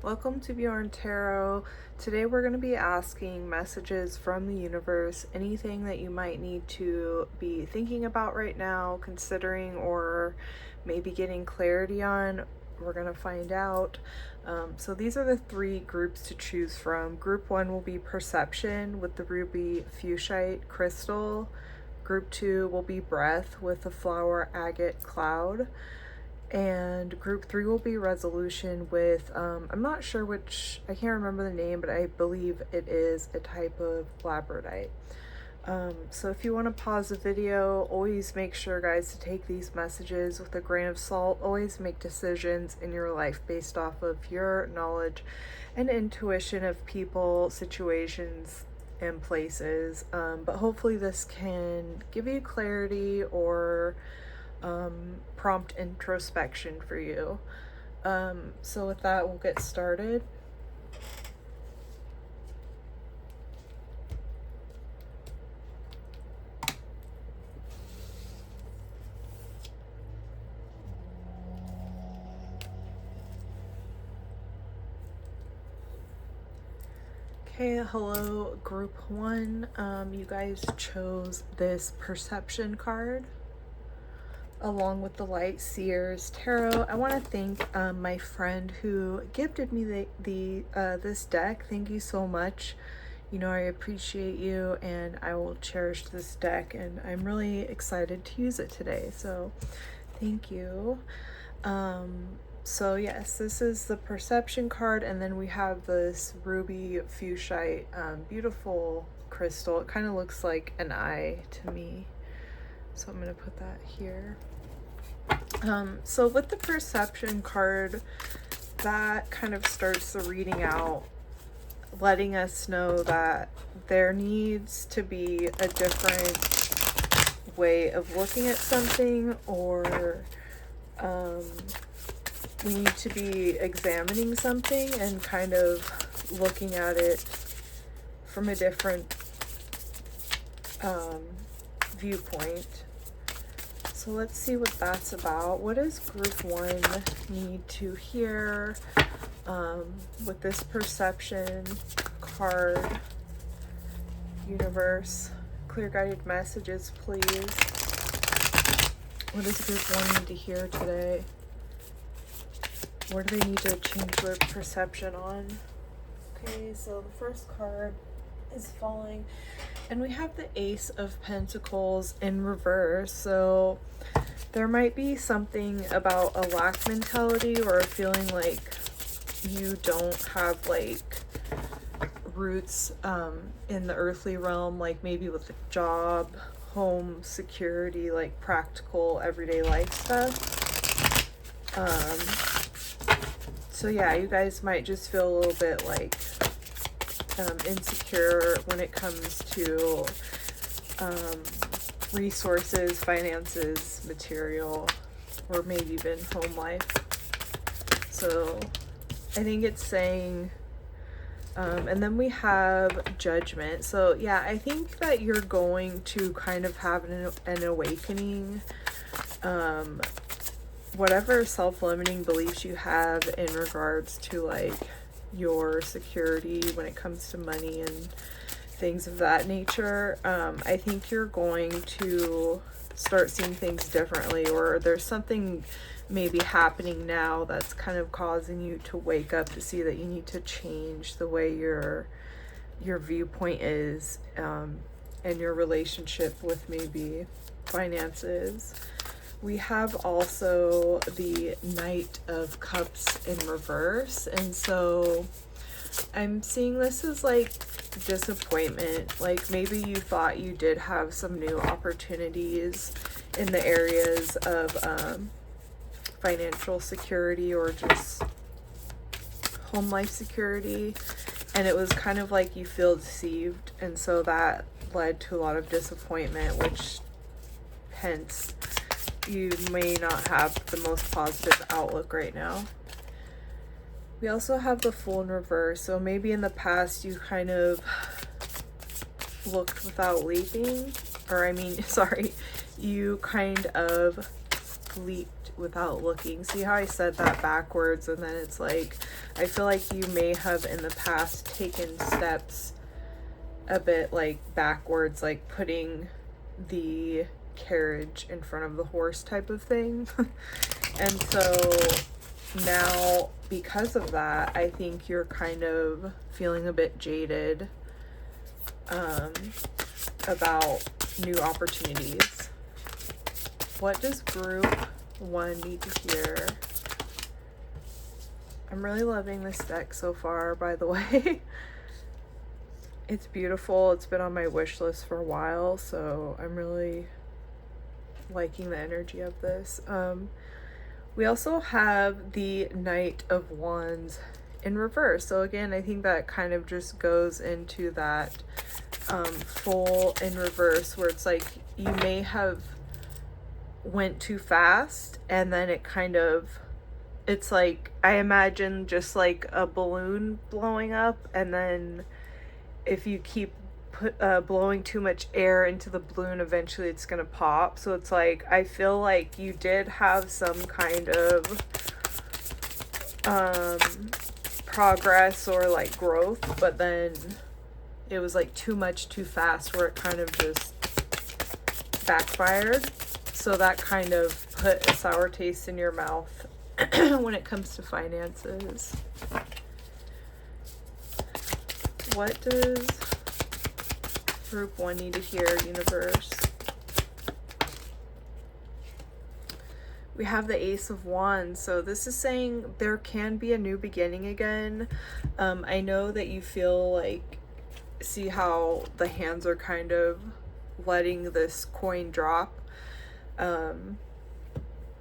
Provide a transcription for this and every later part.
Welcome to Bjorn Tarot. Today we're going to be asking messages from the universe, anything that you might need to be thinking about right now, considering, or maybe getting clarity on. We're going to find out. So these are the three groups to choose from. Group 1 will be perception with the ruby fuchsite crystal. Group 2 will be breath with the flower agate cloud. And group 3 will be resolution with, I'm not sure which, I can't remember the name, but I believe it is a type of labradorite. So if you want to pause the video, always make sure, guys, to take these messages with a grain of salt. Always make decisions in your life based off of your knowledge and intuition of people, situations, and places. But hopefully this can give you clarity or prompt introspection for you. So with that, we'll get started. Okay, hello group 1. You guys chose this perception card along with the Light Seers Tarot. I want to thank my friend who gifted me this deck. Thank you so much. You know, I appreciate you, and I will cherish this deck, and I'm really excited to use it today. So thank you. So yes, this is the perception card, and then we have this ruby fuchsite, beautiful crystal. It kind of looks like an eye to me. So I'm going to put that here. So with the perception card, that kind of starts the reading out, letting us know that there needs to be a different way of looking at something, or we need to be examining something and kind of looking at it from a different viewpoint. So let's see what that's about. What does group 1 need to hear with this perception card? Universe, clear guided messages, please. What does group 1 need to hear today? Where do they need to change their perception on? Okay, so the first card is falling, and we have the Ace of Pentacles in reverse. So there might be something about a lack mentality, or a feeling like you don't have like roots in the earthly realm, like maybe with a job, home, security, like practical everyday life stuff. So yeah, you guys might just feel a little bit like insecure when it comes to resources, finances, material, or maybe even home life. So I think it's saying, and then we have judgment. So yeah, I think that you're going to kind of have an awakening. Whatever self-limiting beliefs you have in regards to like your security when it comes to money and things of that nature, I think you're going to start seeing things differently, or there's something maybe happening now that's kind of causing you to wake up to see that you need to change the way your viewpoint is, and your relationship with maybe finances. We have also the Knight of Cups in reverse, and so I'm seeing this as like disappointment. Like maybe you thought you did have some new opportunities in the areas of financial security or just home life security, and it was kind of like you feel deceived, and so that led to a lot of disappointment, which hence you may not have the most positive outlook right now. We also have the Fool in reverse. So maybe in the past you kind of looked without leaping, or I mean, sorry, you kind of leaped without looking. See how I said that backwards, and then it's like I feel like you may have in the past taken steps a bit like backwards, like putting the carriage in front of the horse type of thing. And so now, because of that, I think you're kind of feeling a bit jaded about new opportunities. What does group 1 need to hear? I'm really loving this deck so far, by the way. It's beautiful. It's been on my wish list for a while, so I'm really liking the energy of this. We also have the Knight of Wands in reverse. So again, I think that kind of just goes into that full in reverse, where it's like you may have went too fast, and then it kind of, it's like, I imagine just like a balloon blowing up, and then if you keep blowing too much air into the balloon, eventually it's gonna pop. So it's like, I feel like you did have some kind of progress or like growth, but then it was like too much too fast, where it kind of just backfired. So that kind of put a sour taste in your mouth when it comes to finances. What does group 1 need to hear, universe? We have the Ace of Wands. So this is saying there can be a new beginning again. I know that you feel like, see how the hands are kind of letting this coin drop.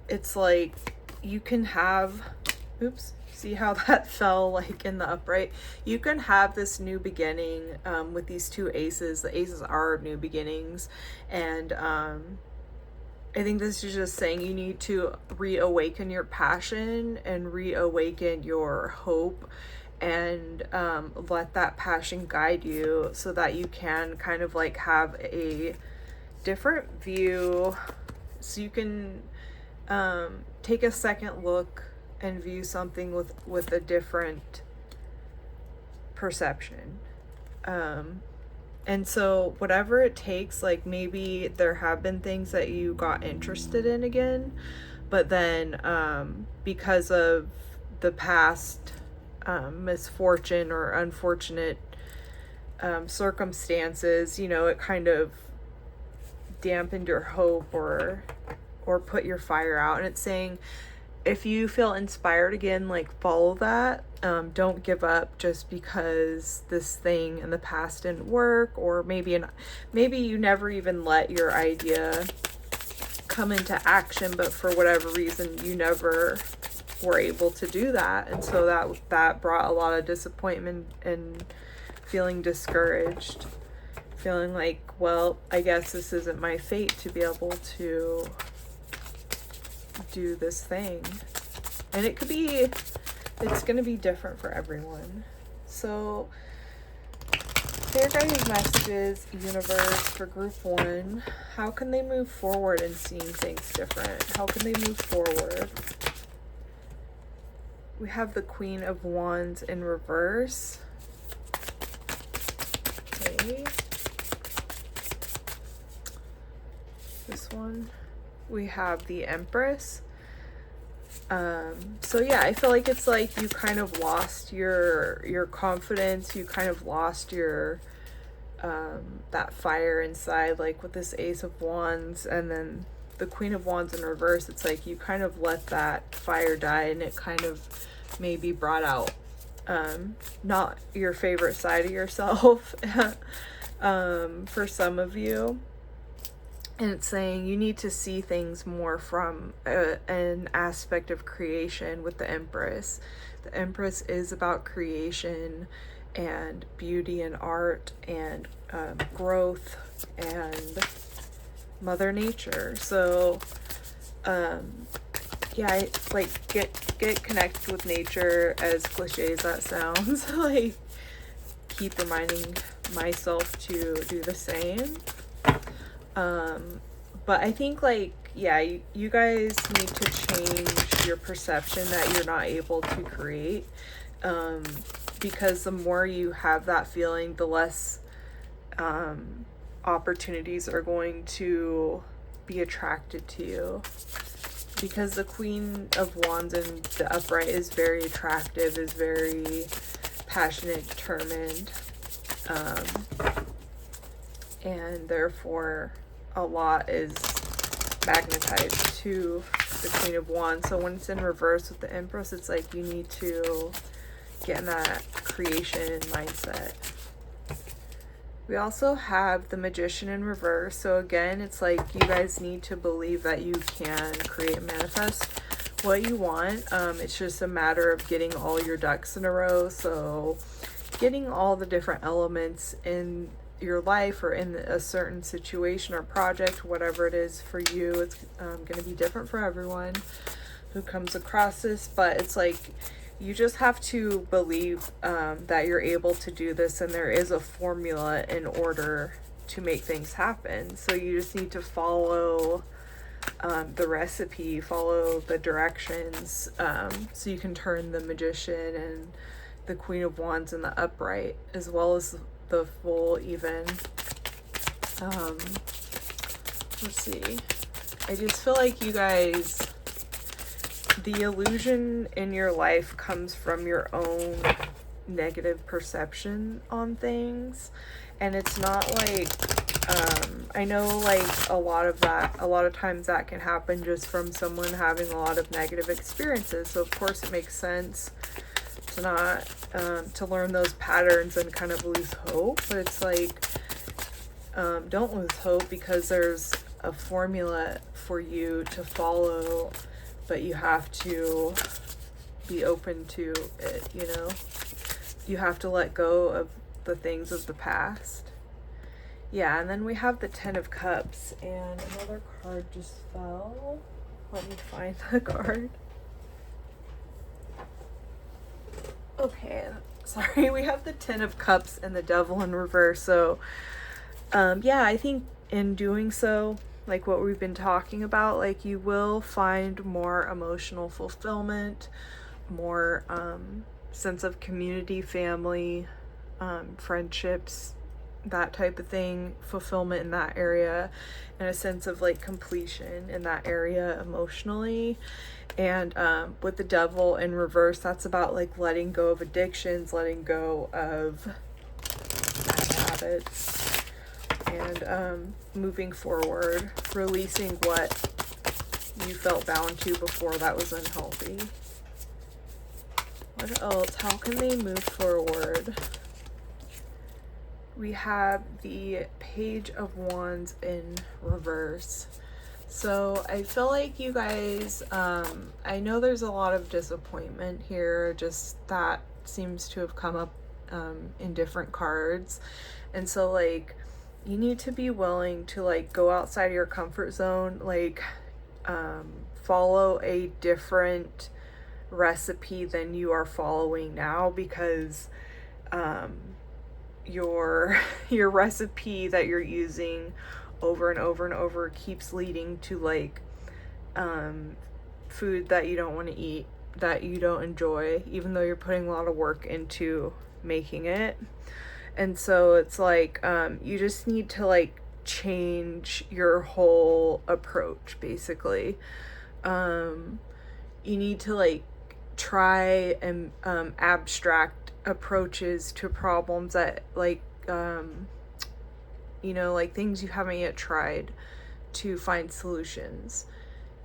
It's like you can have, oops, see how that fell like in the upright? You can have this new beginning with these 2 aces. The aces are new beginnings, and I think this is just saying you need to reawaken your passion and reawaken your hope, and let that passion guide you, so that you can kind of like have a different view, so you can take a second look and view something with a different perception. And so whatever it takes, like maybe there have been things that you got interested in again, but then because of the past misfortune or unfortunate circumstances, you know, it kind of dampened your hope or put your fire out. And it's saying, if you feel inspired again, like follow that. Don't give up just because this thing in the past didn't work, or maybe you never even let your idea come into action, but for whatever reason you never were able to do that, and so that brought a lot of disappointment and feeling discouraged, feeling like, well, I guess this isn't my fate to be able to do this thing. And it's gonna be different for everyone. So their guiding messages, universe, for group 1, how can they move forward in seeing things different? How can they move forward? We have the Queen of Wands in reverse. Okay. This one. We have the Empress. So yeah, I feel like it's like you kind of lost your confidence, you kind of lost your that fire inside, like with this Ace of Wands and then the Queen of Wands in reverse. It's like you kind of let that fire die, and it kind of maybe brought out not your favorite side of yourself for some of you. And it's saying you need to see things more from an aspect of creation with the Empress. The Empress is about creation and beauty and art and growth and Mother Nature. So yeah, like get connected with nature, as cliche as that sounds. Like, keep reminding myself to do the same. But I think, like, yeah, you guys need to change your perception that you're not able to create. because the more you have that feeling, the less opportunities are going to be attracted to you. Because the Queen of Wands in the upright is very attractive, is very passionate, determined, and therefore a lot is magnetized to the Queen of Wands. So when it's in reverse with the Empress, it's like you need to get in that creation mindset. We also have the Magician in reverse. So again, it's like you guys need to believe that you can create and manifest what you want. It's just a matter of getting all your ducks in a row. So getting all the different elements in your life or in a certain situation or project, whatever it is for you. It's going to be different for everyone who comes across this, but it's like you just have to believe that you're able to do this, and there is a formula in order to make things happen. So you just need to follow the recipe, follow the directions, so you can turn the Magician and the Queen of Wands in the upright, as well as the full even. Let's see. I just feel like you guys, the illusion in your life comes from your own negative perception on things. And it's not like, I know like a lot of times that can happen just from someone having a lot of negative experiences. So of course it makes sense to not, to learn those patterns and kind of lose hope. But it's like, don't lose hope, because there's a formula for you to follow, but you have to be open to it, you know? You have to let go of the things of the past. Yeah, and then we have the Ten of Cups, and another card just fell. Let me find the card. Okay, sorry, we have the Ten of Cups and the Devil in reverse. So, yeah, I think in doing so, like what we've been talking about, like you will find more emotional fulfillment, more sense of community, family, friendships, that type of thing, fulfillment in that area, and a sense of like completion in that area emotionally. And with the Devil in reverse, that's about like letting go of addictions, letting go of bad habits, and moving forward, releasing what you felt bound to before that was unhealthy. What else? How can they move forward? We have the Page of Wands in reverse. So I feel like you guys, I know there's a lot of disappointment here, just that seems to have come up in different cards. And so like you need to be willing to like go outside of your comfort zone, like follow a different recipe than you are following now, because your recipe that you're using over and over and over keeps leading to like food that you don't want to eat, that you don't enjoy, even though you're putting a lot of work into making it. And so it's like you just need to like change your whole approach, basically. You need to like try and abstract approaches to problems that like you know, like things you haven't yet tried, to find solutions,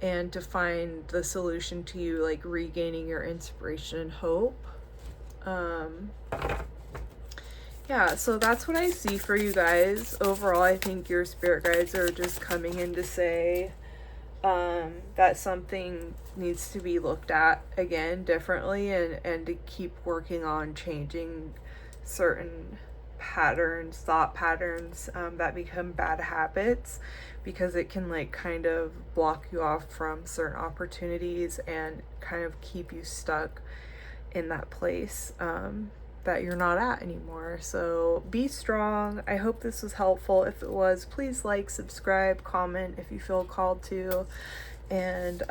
and to find the solution to you like regaining your inspiration and hope. Yeah, so that's what I see for you guys. Overall, I think your spirit guides are just coming in to say that something needs to be looked at again differently, and to keep working on changing certain patterns, thought patterns that become bad habits, because it can like kind of block you off from certain opportunities and kind of keep you stuck in that place that you're not at anymore. So be strong. I hope this was helpful. If it was, please like, subscribe, comment if you feel called to. And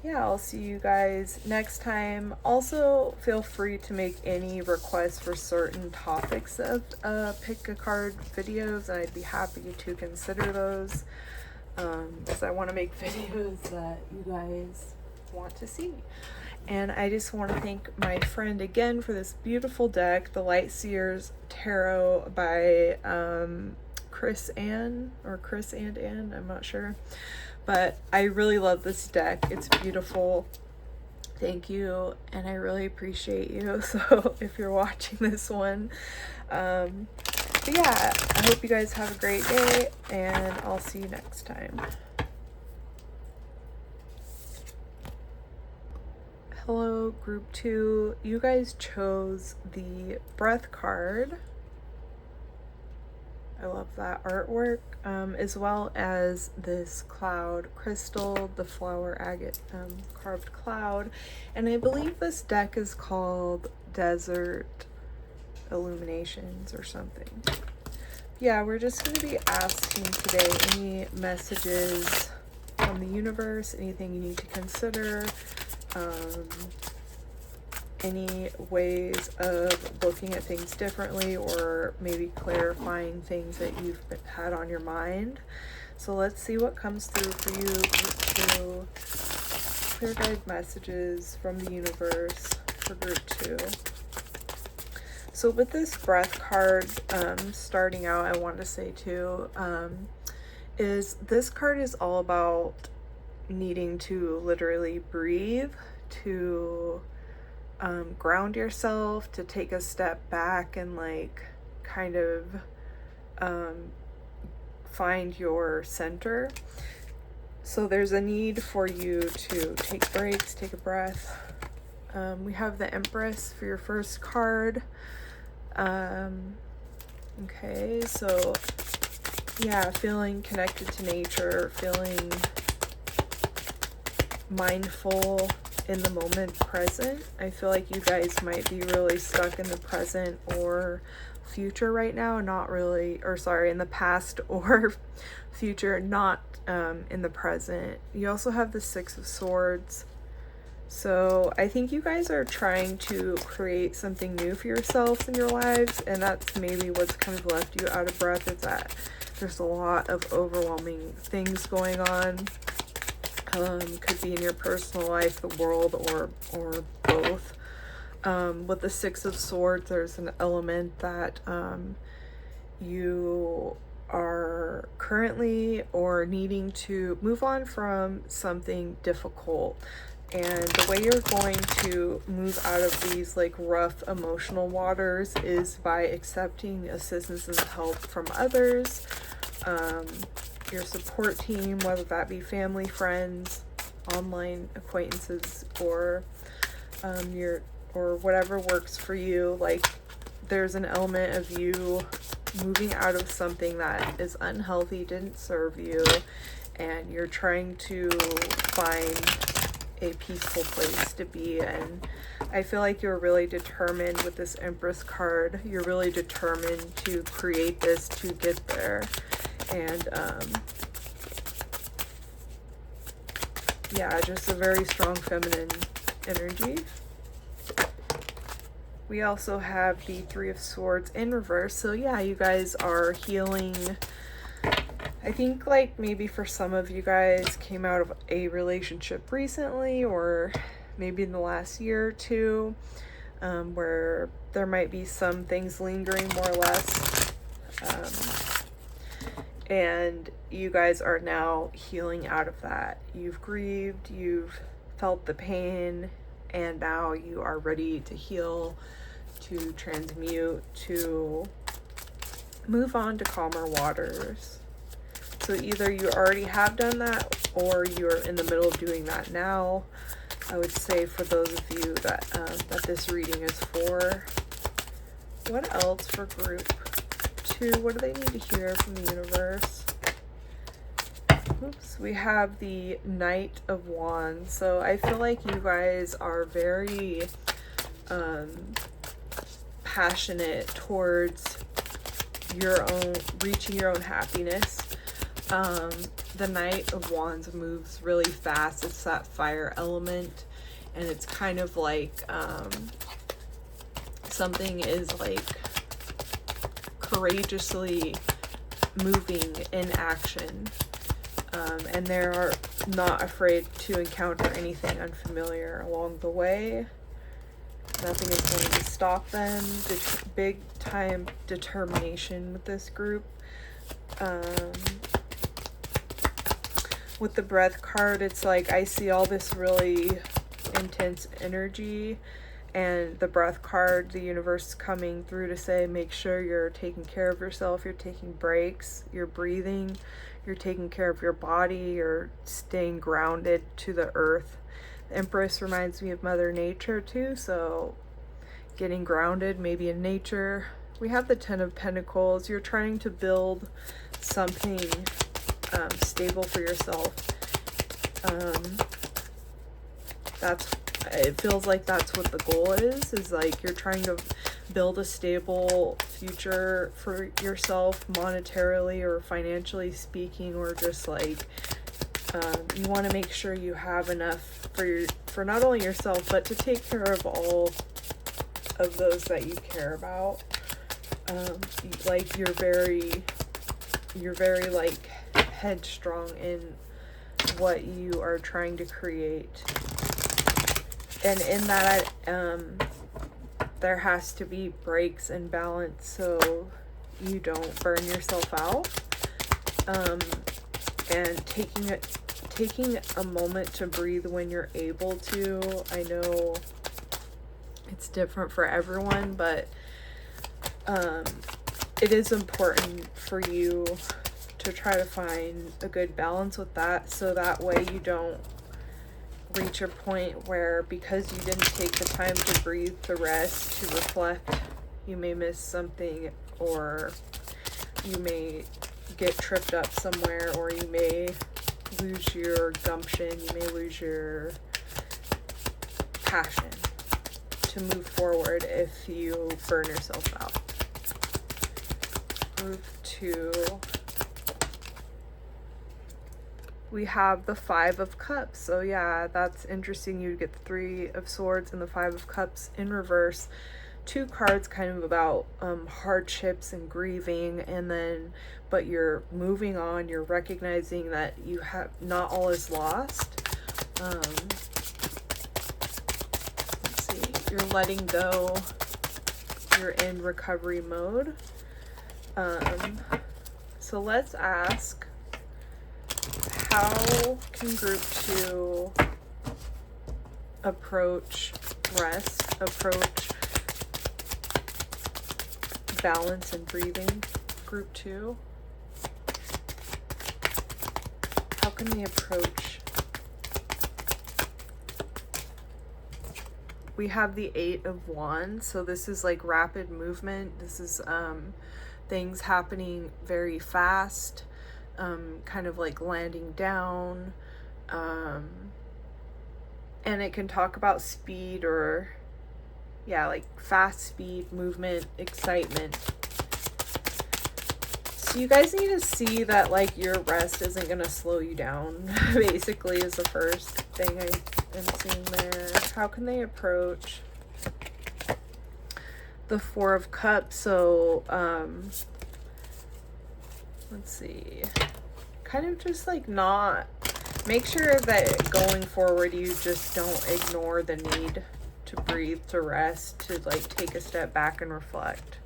yeah, I'll see you guys next time. Also, feel free to make any requests for certain topics of pick a card videos, and I'd be happy to consider those, because I want to make videos that you guys want to see. And I just want to thank my friend again for this beautiful deck, the Light Seers Tarot by Chris and Ann, I'm not sure. But I really love this deck. It's beautiful. Thank you, and I really appreciate you. So if you're watching this one, but yeah, I hope you guys have a great day, and I'll see you next time. Hello, group 2. You guys chose the breath card. I love that artwork, as well as this cloud crystal, the flower agate carved cloud. And I believe this deck is called Desert Illuminations or something. Yeah, we're just going to be asking today any messages from the universe, anything you need to consider, any ways of looking at things differently, or maybe clarifying things that you've had on your mind. So let's see what comes through for you, group 2. Clear guide messages from the universe for group 2. So with this breath card, starting out, I want to say too, is this card is all about needing to literally breathe, to ground yourself, to take a step back and like kind of find your center. So there's a need for you to take breaks, take a breath. We have the Empress for your first card. Okay, so yeah, feeling connected to nature, feeling mindful in the moment present. I feel like you guys might be really stuck in the present or future right now, not really, or sorry, in the past or future, not in the present. You also have the Six of Swords. So I think you guys are trying to create something new for yourselves in your lives, and that's maybe what's kind of left you out of breath, is that there's a lot of overwhelming things going on. Could be in your personal life, the world, or both. With the Six of Swords, there's an element that you are currently or needing to move on from something difficult. And the way you're going to move out of these like rough emotional waters is by accepting assistance and help from others, your support team, whether that be family, friends, online acquaintances, or or whatever works for you. Like, there's an element of you moving out of something that is unhealthy, didn't serve you, and you're trying to find a peaceful place to be in. I feel like you're really determined with this Empress card. You're really determined to create this, to get there. And yeah, just a very strong feminine energy. We also have the Three of Swords in reverse. So yeah, you guys are healing. I think like maybe for some of you guys came out of a relationship recently, or maybe in the last year or two, where there might be some things lingering more or less. And you guys are now healing out of that. You've grieved, you've felt the pain, and now you are ready to heal, to transmute, to move on to calmer waters. So either you already have done that, or you're in the middle of doing that now. I would say for those of you that that this reading is for. What else for group 2? What do they need to hear from the universe? Oops, we have the Knight of Wands. So I feel like you guys are very passionate towards your own, reaching your own happiness. the Knight of Wands moves really fast. It's that fire element, and it's kind of like something is like courageously moving in action, and they're not afraid to encounter anything unfamiliar along the way. Nothing is going to stop them. Big time determination with this group. With the Breath card, it's like I see all this really intense energy, and the Breath card, the universe coming through to say, make sure you're taking care of yourself, you're taking breaks, you're breathing, you're taking care of your body, you're staying grounded to the earth. The Empress reminds me of Mother Nature too, so getting grounded maybe in nature. We have the Ten of Pentacles. You're trying to build something stable for yourself. It feels like that's what the goal is like you're trying to build a stable future for yourself, monetarily or financially speaking, or just like you want to make sure you have enough for not only yourself, but to take care of all of those that you care about. Like you're very like headstrong in what you are trying to create, and in that there has to be breaks and balance so you don't burn yourself out. And taking a moment to breathe when you're able to. I know it's different for everyone, but it is important for you to try to find a good balance with that, so that way you don't reach a point where, because you didn't take the time to breathe, to rest, to reflect, you may miss something, or you may get tripped up somewhere, or you may lose your gumption, you may lose your passion to move forward if you burn yourself out. Group 2. We have the Five of Cups. So yeah, that's interesting. You get the Three of Swords and the Five of Cups in reverse. Two cards kind of about hardships and grieving, and then but you're moving on, you're recognizing that you have not all is lost. Let's see, you're letting go, you're in recovery mode. So let's ask, how can group 2 approach rest, approach balance and breathing? Group 2, how can they approach? We have the Eight of Wands, so this is like rapid movement. This is things happening very fast, kind of like landing down, and it can talk about speed, or yeah, like fast speed, movement, excitement. So you guys need to see that like your rest isn't gonna slow you down, basically, is the first thing I am seeing there. How can they approach the Four of Cups? So let's see, kind of just like not, make sure that going forward you just don't ignore the need to breathe, to rest, to like take a step back and reflect.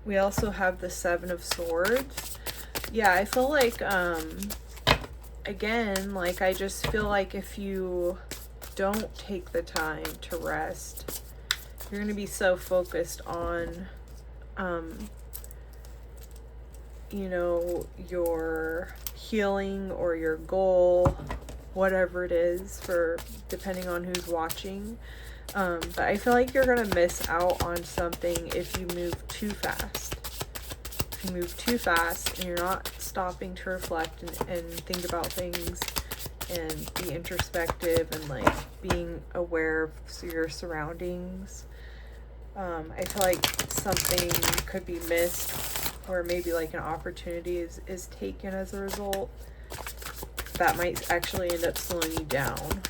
We also have the Seven of Swords. Yeah, I feel like again, like I just feel like if you don't take the time to rest, you're going to be so focused on you know, your healing or your goal, whatever it is, for depending on who's watching. But I feel like you're gonna miss out on something if you move too fast. If you move too fast and you're not stopping to reflect and think about things and be introspective and like being aware of your surroundings, I feel like something could be missed or maybe like an opportunity is taken as a result, that might actually end up slowing you down.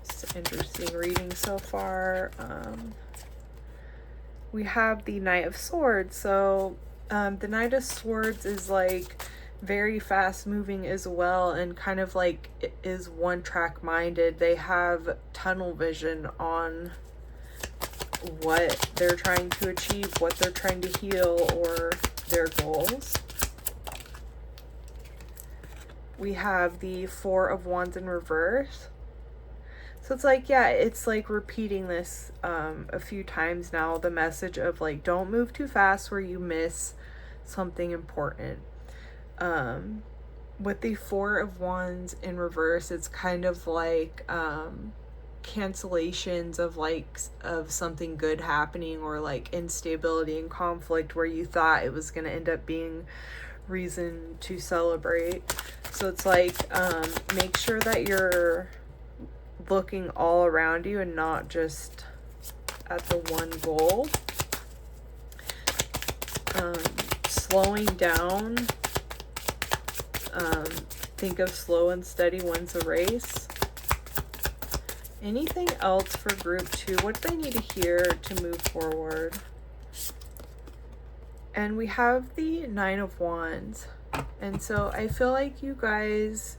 It's interesting reading so far. We have the Knight of Swords. So the Knight of Swords is like very fast moving as well, and kind of like is one track minded. They have tunnel vision on what they're trying to achieve, what they're trying to heal, or their goals. We have the Four of Wands in reverse. So it's like, yeah, it's like repeating this a few times now, the message of like, don't move too fast where you miss something important. With the Four of Wands in reverse, it's kind of like cancellations of something good happening, or like instability and conflict where you thought it was going to end up being reason to celebrate. So it's like, make sure that you're looking all around you and not just at the one goal. Slowing down. Think of slow and steady wins a race. Anything else for group 2? What do they need to hear to move forward? And we have the Nine of Wands. And so I feel like you guys,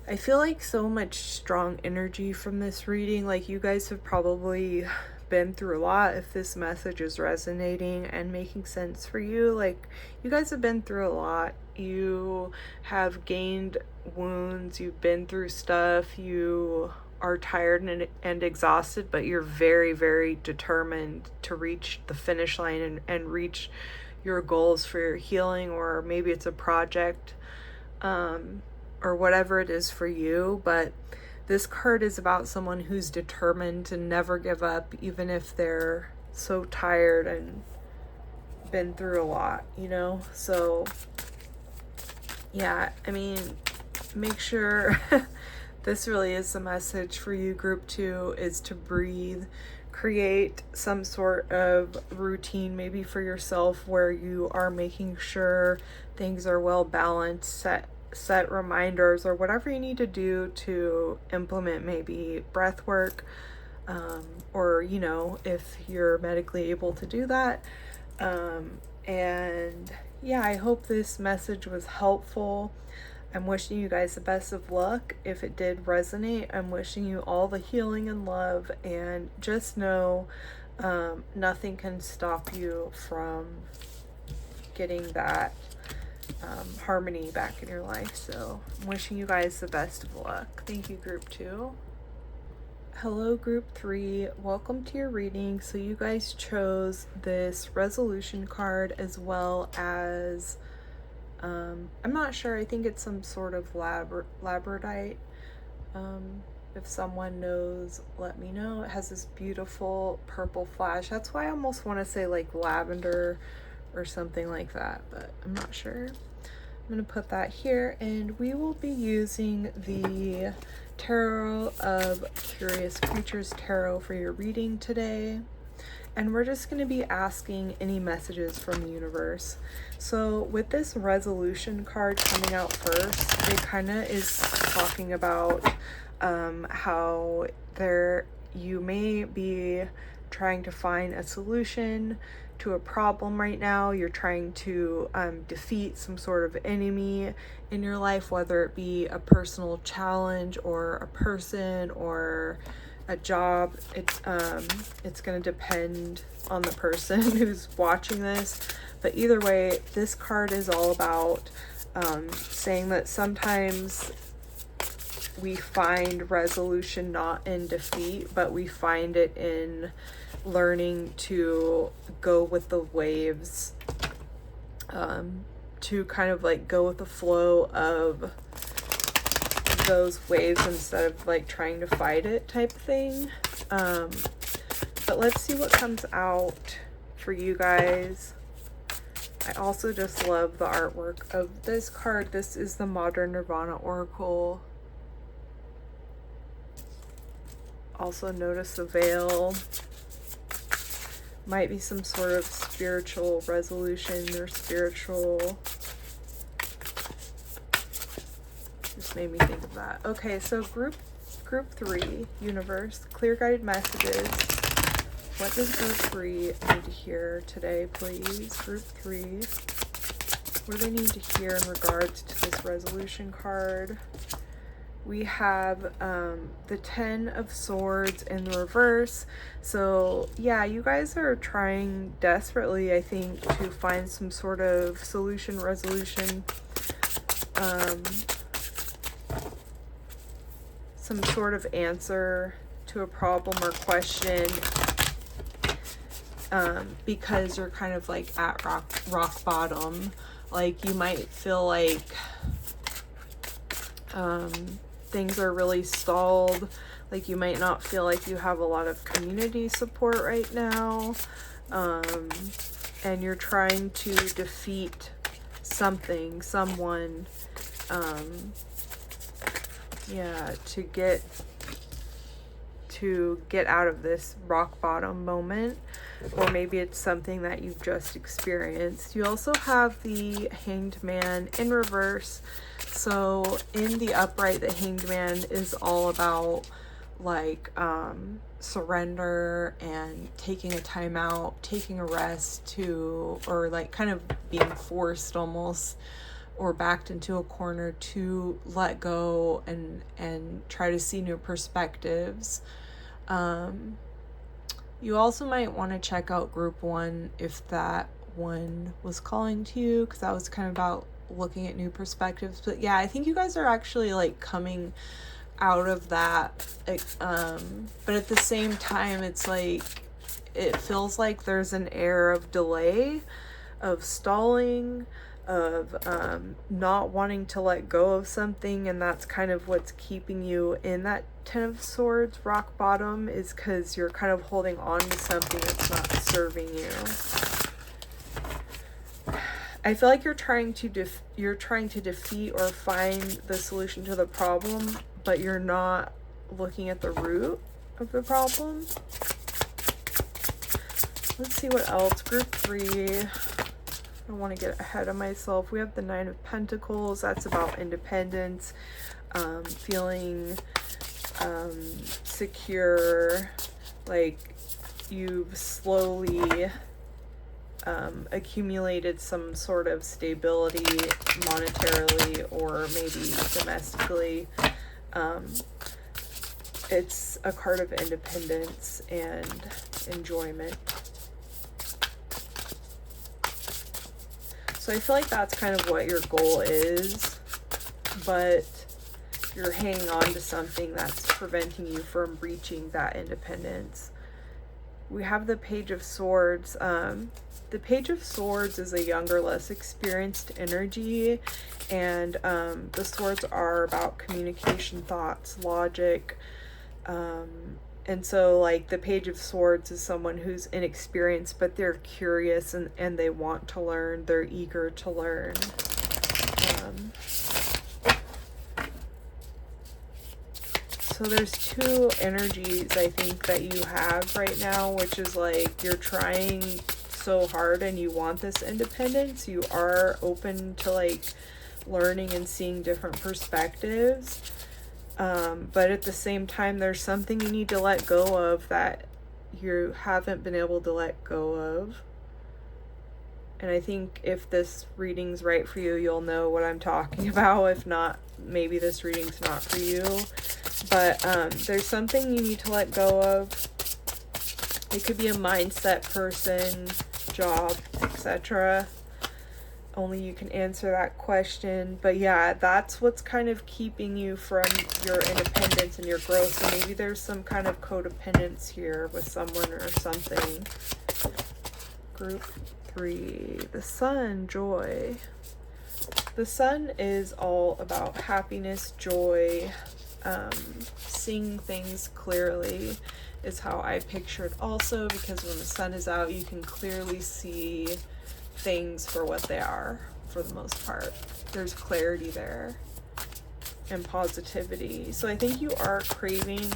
I feel like so much strong energy from this reading. Like you guys have probably been through a lot if this message is resonating and making sense for you. Like you guys have been through a lot. You have gained wounds, you've been through stuff, you are tired and exhausted, but you're very, very determined to reach the finish line and reach your goals for your healing, or maybe it's a project, or whatever it is for you. But this card is about someone who's determined to never give up, even if they're so tired and been through a lot, you know? So yeah, I mean, make sure this really is the message for you, group 2, is to breathe. Create some sort of routine, maybe for yourself, where you are making sure things are well balanced. Set reminders or whatever you need to do to implement maybe breath work, or, you know, if you're medically able to do that. And yeah, I hope this message was helpful. I'm wishing you guys the best of luck. If it did resonate, I'm wishing you all the healing and love, and just know nothing can stop you from getting that harmony back in your life. So I'm wishing you guys the best of luck. Thank you, group 2. Hello, group 3. Welcome to your reading. So you guys chose this resolution card, as well as I'm not sure, I think it's some sort of labradorite. If someone knows, let me know. It has this beautiful purple flash. That's why I almost want to say like lavender or something like that, but I'm not sure. I'm going to put that here, and we will be using the Tarot of Curious Creatures Tarot for your reading today. And we're just going to be asking any messages from the universe. So with this resolution card coming out first, it kind of is talking about how you may be trying to find a solution to a problem right now. You're trying to defeat some sort of enemy in your life, whether it be a personal challenge or a person or a job. It's going to depend on the person who's watching this, but either way, this card is all about saying that sometimes we find resolution not in defeat, but we find it in learning to go with the waves, to kind of like go with the flow of those waves instead of like trying to fight it, type thing. But let's see what comes out for you guys. I also just love the artwork of this card. This is the Modern Nirvana Oracle. Also notice the veil. Might be some sort of spiritual resolution or spiritual. Just made me think of that. Okay, so group 3, universe, clear guided messages. What does group 3 need to hear today, please? Group 3. What do they need to hear in regards to this resolution card? We have the 10 of Swords in the reverse. So yeah, you guys are trying desperately, I think, to find some sort of solution, resolution, some sort of answer to a problem or question, because you're kind of like at rock bottom. Like you might feel like things are really stalled. Like you might not feel like you have a lot of community support right now, and you're trying to defeat something, someone, yeah, to get out of this rock bottom moment. Or maybe it's something that you've just experienced. You also have the Hanged Man in reverse. So in the upright, the Hanged Man is all about like surrender and taking a time out, taking a rest or like kind of being forced almost, or backed into a corner to let go and try to see new perspectives. You also might want to check out group 1 if that one was calling to you, because that was kind of about looking at new perspectives. But yeah, I think you guys are actually like coming out of that, but at the same time it's like it feels like there's an air of delay, of stalling, of not wanting to let go of something, and that's kind of what's keeping you in that 10 of Swords rock bottom, is because you're kind of holding on to something that's not serving you. I feel like you're trying to defeat or find the solution to the problem, but you're not looking at the root of the problem. Let's see what else. Group 3. I don't want to get ahead of myself. We have the 9 of Pentacles. That's about independence, feeling secure, like you've slowly accumulated some sort of stability monetarily or maybe domestically. It's a card of independence and enjoyment. So I feel like that's kind of what your goal is, but you're hanging on to something that's preventing you from reaching that independence. We have the Page of Swords. The Page of Swords is a younger, less experienced energy, and the swords are about communication, thoughts, logic, and so like the Page of Swords is someone who's inexperienced, but they're curious and they want to learn, they're eager to learn. So there's 2 energies I think that you have right now, which is like you're trying so hard and you want this independence. You are open to like learning and seeing different perspectives, but at the same time there's something you need to let go of that you haven't been able to let go of. And I think if this reading's right for you, you'll know what I'm talking about. If not, maybe this reading's not for you. But there's something you need to let go of. It could be a mindset, person, job, etc. Only you can answer that question. But yeah, that's what's kind of keeping you from your independence and your growth. So maybe there's some kind of codependence here with someone or something. Group 3, the Sun, joy. The Sun is all about happiness, joy, seeing things clearly is how I pictured also, because when the sun is out you can clearly see things for what they are for the most part. There's clarity there and positivity. So I think you are craving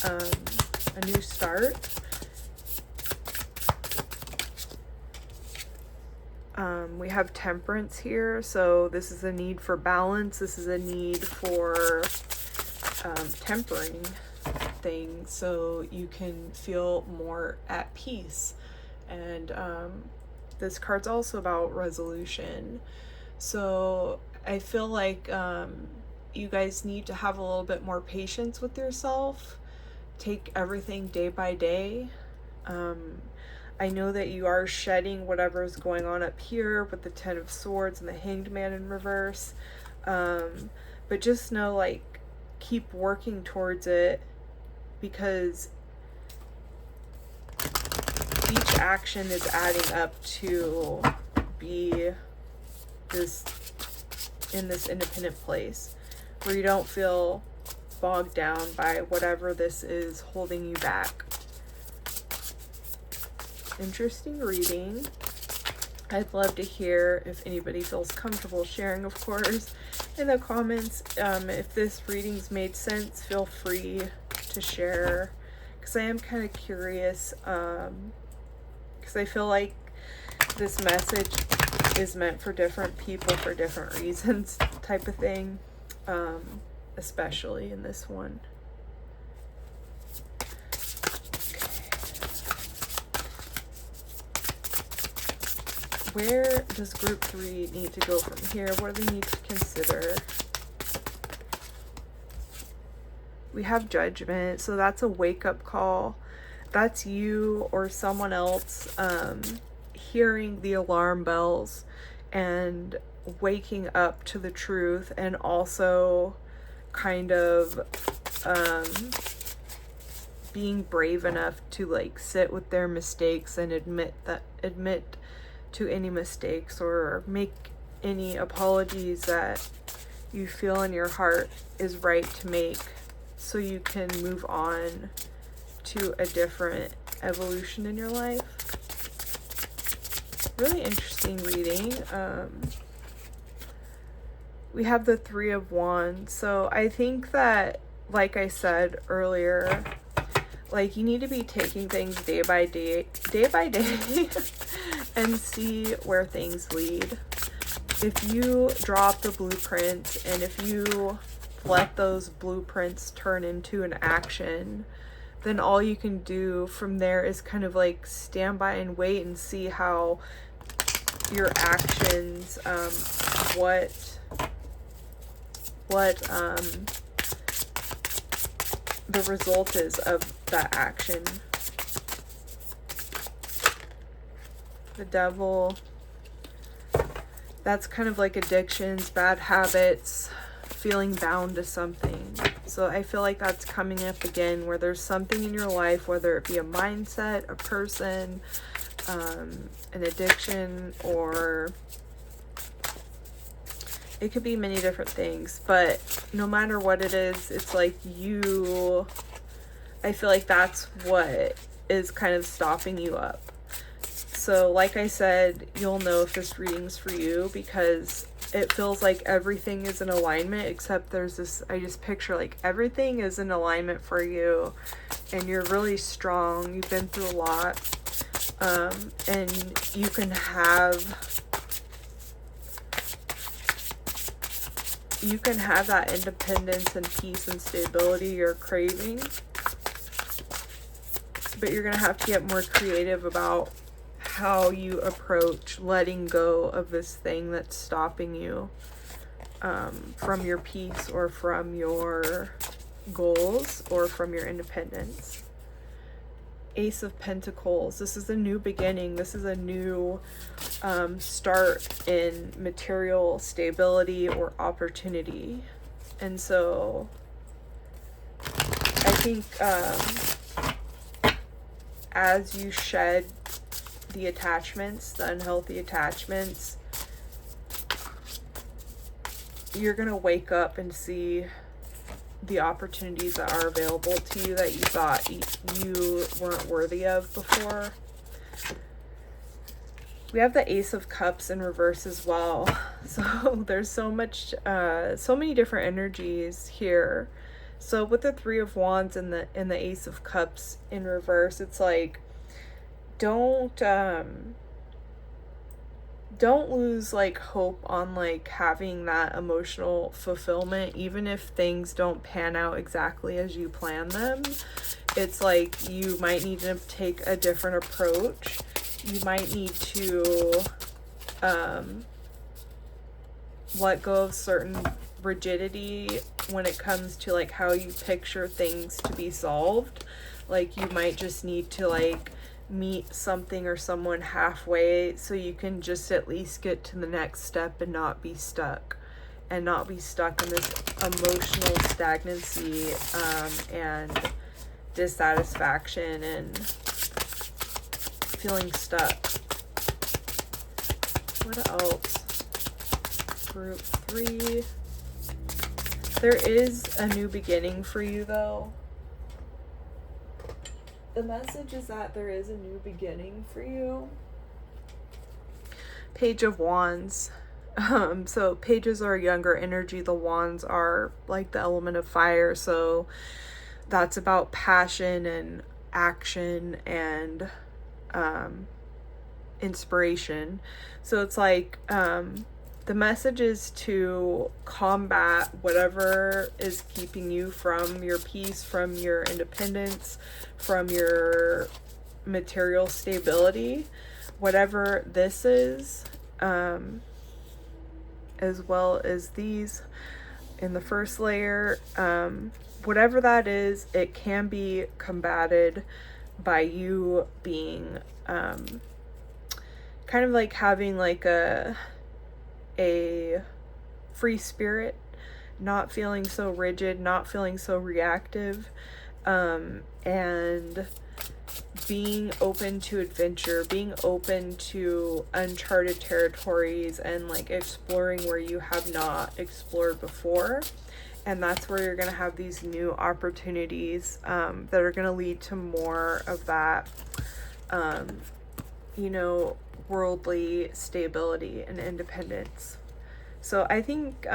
a new start. We have temperance here, so this is a need for balance. This is a need for tempering things so you can feel more at peace. And this card's also about resolution. So I feel like you guys need to have a little bit more patience with yourself. Take everything day by day. I know that you are shedding whatever's going on up here with the Ten of Swords and the Hanged Man in reverse. But just know, like, keep working towards it, because each action is adding up to be this in this independent place where you don't feel bogged down by whatever this is holding you back. Interesting reading. I'd love to hear if anybody feels comfortable sharing, of course, in the comments. If this reading's made sense, feel free to share, because I am kind of curious, because I feel like this message is meant for different people for different reasons, type of thing, especially in this one. Where does group 3 need to go from here? What do they need to consider? We have judgment, so that's a wake-up call. That's you or someone else hearing the alarm bells and waking up to the truth, and also kind of being brave enough to, like, sit with their mistakes and admit to any mistakes, or make any apologies that you feel in your heart is right to make, so you can move on to a different evolution in your life. Really interesting reading. We have the Three of Wands. So I think that, like I said earlier, like, you need to be taking things day by day and see where things lead. If you drop the blueprints, and if you let those blueprints turn into an action, then all you can do from there is kind of like stand by and wait and see how your actions, what the result is of that action. The Devil, that's kind of like addictions, bad habits, feeling bound to something. So I feel like that's coming up again, where there's something in your life, whether it be a mindset, a person, an addiction, or it could be many different things. But no matter what it is, it's like I feel like that's what is kind of stopping you up. So like I said, you'll know if this reading's for you, because it feels like everything is in alignment, except there's this, I just picture like everything is in alignment for you, and you're really strong, you've been through a lot, and you can have that independence and peace and stability you're craving, but you're gonna have to get more creative about how you approach letting go of this thing that's stopping you from your peace, or from your goals, or from your independence. Ace of Pentacles. This is a new beginning. This is a new start in material stability or opportunity. And so I think as you shed the attachments, the unhealthy attachments, you're gonna wake up and see the opportunities that are available to you that you thought you weren't worthy of before. We have the Ace of Cups in reverse as well. So there's so many different energies here. So with the Three of Wands and the Ace of Cups in reverse, it's like, don't don't lose like hope on like having that emotional fulfillment, even if things don't pan out exactly as you plan them. It's like you might need to take a different approach. You might need to let go of certain rigidity when it comes to like how you picture things to be solved. Like you might just need to like meet something or someone halfway so you can just at least get to the next step and not be stuck in this emotional stagnancy and dissatisfaction and feeling stuck. What else? Group 3. There is a new beginning for you though. The message is that there is a new beginning for you. Page of Wands. So pages are younger energy. The wands are like the element of fire. So that's about passion and action and inspiration. So it's like the message is to combat whatever is keeping you from your peace, from your independence, from your material stability, whatever this is, as well as these in the first layer. Whatever that is, it can be combated by you being kind of like having like a free spirit, not feeling so rigid, not feeling so reactive, and being open to adventure, being open to uncharted territories and like exploring where you have not explored before. And that's where you're going to have these new opportunities that are going to lead to more of that, worldly stability and independence. So I think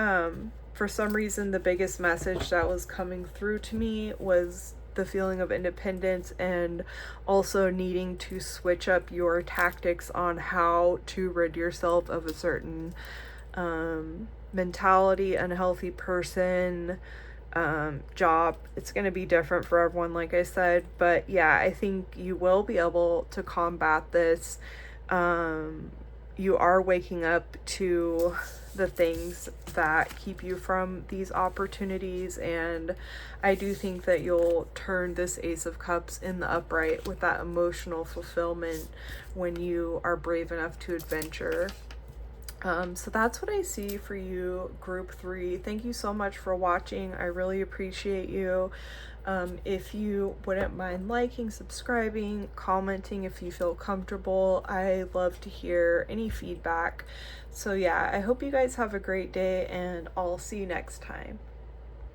for some reason the biggest message that was coming through to me was the feeling of independence and also needing to switch up your tactics on how to rid yourself of a certain mentality, unhealthy person, job. It's going to be different for everyone, like I said, but yeah, I think you will be able to combat this. You are waking up to the things that keep you from these opportunities, and I do think that you'll turn this Ace of Cups in the upright with that emotional fulfillment when you are brave enough to adventure. So that's what I see for you, group 3. Thank you so much for watching. I really appreciate you. If you wouldn't mind liking, subscribing, commenting if you feel comfortable. I love to hear any feedback. So yeah, I hope you guys have a great day, and I'll see you next time.